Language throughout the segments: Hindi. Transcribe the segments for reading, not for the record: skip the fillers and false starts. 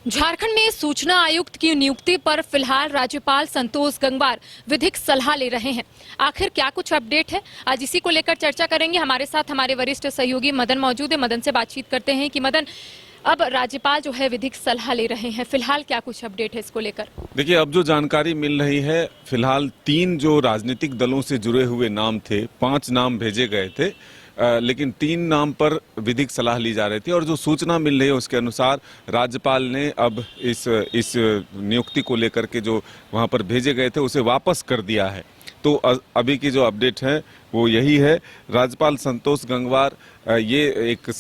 झारखंड में सूचना आयुक्त की नियुक्ति पर फिलहाल राज्यपाल संतोष गंगवार विधिक सलाह ले रहे हैं। आखिर क्या कुछ अपडेट है, आज इसी को लेकर चर्चा करेंगे। हमारे साथ हमारे वरिष्ठ सहयोगी मदन मौजूद है। मदन से बातचीत करते हैं कि मदन, अब राज्यपाल जो है विधिक सलाह ले रहे हैं, फिलहाल क्या कुछ अपडेट है इसको लेकर? देखिए, अब जो जानकारी मिल रही है, फिलहाल 3 जो राजनीतिक दलों से जुड़े हुए नाम थे, 5 नाम भेजे गए थे, लेकिन 3 नाम पर विधिक सलाह ली जा रही थी और जो सूचना मिल रही है उसके अनुसार राज्यपाल ने अब इस नियुक्ति को लेकर के जो वहां पर भेजे गए थे उसे वापस कर दिया है। तो अभी की जो अपडेट है वो यही है। राज्यपाल संतोष गंगवार ये एक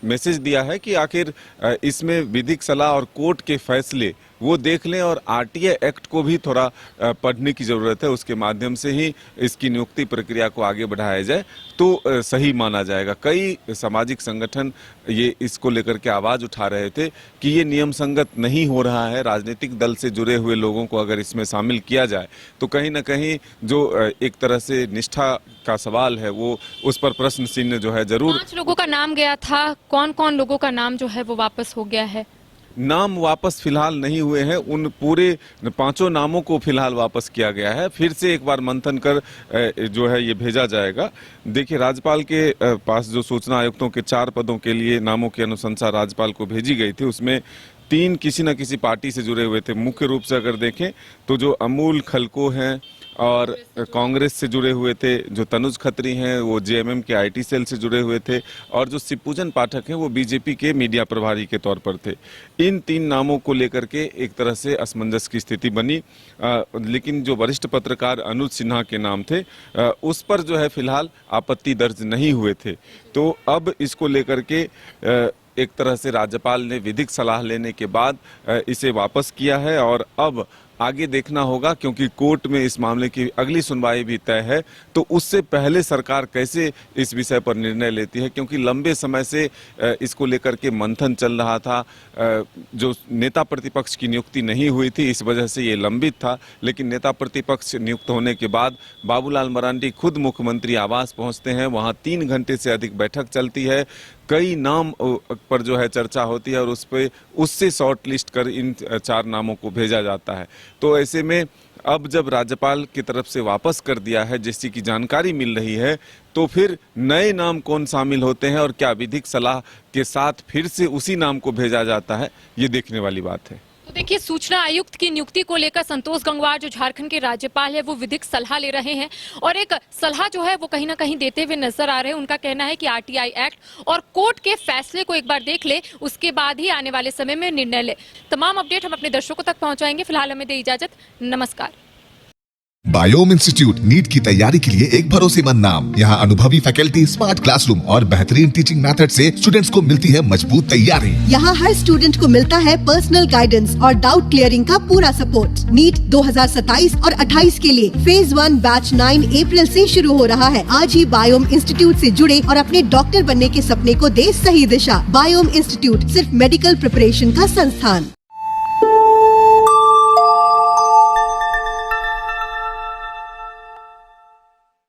मैसेज दिया है कि आखिर इसमें विधिक सलाह और कोर्ट के फैसले वो देख लें और आरटीआई एक्ट को भी थोड़ा पढ़ने की जरूरत है। उसके माध्यम से ही इसकी नियुक्ति प्रक्रिया को आगे बढ़ाया जाए तो सही माना जाएगा। कई सामाजिक संगठन ये इसको लेकर के आवाज उठा रहे थे कि ये नियम संगत नहीं हो रहा है। राजनीतिक दल से जुड़े हुए लोगों को अगर इसमें शामिल किया जाए तो कहीं ना कहीं जो एक तरह से निष्ठा का सवाल है वो उस पर प्रश्न चिन्ह जो है जरूर। 5 लोगों का नाम गया था, कौन कौन लोगों का नाम जो है वो वापस हो गया है? नाम वापस फिलहाल नहीं हुए हैं, उन पूरे 5 नामों को फिलहाल वापस किया गया है। फिर से एक बार मंथन कर जो है ये भेजा जाएगा। देखिए, राज्यपाल के पास जो सूचना आयुक्तों के 4 पदों के लिए नामों की अनुशंसा राज्यपाल को भेजी गई थी, उसमें 3 किसी न किसी पार्टी से जुड़े हुए थे। मुख्य रूप से अगर देखें तो जो अमूल खलको हैं और कांग्रेस से जुड़े हुए थे, जो तनुज खत्री हैं वो जेएमएम के आईटी सेल से जुड़े हुए थे, और जो शिवपूजन पाठक हैं वो बीजेपी के मीडिया प्रभारी के तौर पर थे। इन 3 नामों को लेकर के एक तरह से असमंजस की स्थिति बनी, लेकिन जो वरिष्ठ पत्रकार अनुज सिन्हा के नाम थे उस पर जो है फिलहाल आपत्ति दर्ज नहीं हुए थे। तो अब इसको लेकर के एक तरह से राज्यपाल ने विधिक सलाह लेने के बाद इसे वापस किया है और अब आगे देखना होगा, क्योंकि कोर्ट में इस मामले की अगली सुनवाई भी तय है। तो उससे पहले सरकार कैसे इस विषय पर निर्णय लेती है, क्योंकि लंबे समय से इसको लेकर के मंथन चल रहा था। जो नेता प्रतिपक्ष की नियुक्ति नहीं हुई थी, इस वजह से ये लंबित था। लेकिन नेता प्रतिपक्ष नियुक्त होने के बाद बाबूलाल मरांडी खुद मुख्यमंत्री आवास पहुंचते हैं, वहां 3 घंटे से अधिक बैठक चलती है, कई नाम पर जो है चर्चा होती है और उससे शॉर्ट लिस्ट कर इन 4 नामों को भेजा जाता है। तो ऐसे में अब जब राज्यपाल की तरफ से वापस कर दिया है, जैसी की जानकारी मिल रही है, तो फिर नए नाम कौन शामिल होते हैं और क्या विधिक सलाह के साथ फिर से उसी नाम को भेजा जाता है, ये देखने वाली बात है। तो देखिए, सूचना आयुक्त की नियुक्ति को लेकर संतोष गंगवार जो झारखंड के राज्यपाल है वो विधिक सलाह ले रहे हैं और एक सलाह जो है वो कहीं ना कहीं देते हुए नजर आ रहे हैं। उनका कहना है कि आरटीआई एक्ट और कोर्ट के फैसले को एक बार देख ले, उसके बाद ही आने वाले समय में निर्णय ले। तमाम अपडेट हम अपने दर्शकों तक पहुंचाएंगे। फिलहाल हमें दे इजाजत, नमस्कार। बायोम इंस्टीट्यूट नीट की तैयारी के लिए एक भरोसेमंद नाम। यहाँ अनुभवी फैकल्टी, स्मार्ट क्लासरूम और बेहतरीन टीचिंग मेथड से स्टूडेंट्स को मिलती है मजबूत तैयारी। यहाँ हर स्टूडेंट को मिलता है पर्सनल गाइडेंस और डाउट क्लियरिंग का पूरा सपोर्ट। नीट 2027 और 28 के लिए फेज 1 बैच 9 अप्रैल से शुरू हो रहा है। आज ही बायोम इंस्टीट्यूट से जुड़े और अपने डॉक्टर बनने के सपने को दे सही दिशा। बायोम इंस्टीट्यूट सिर्फ मेडिकल प्रिपरेशन का संस्थान।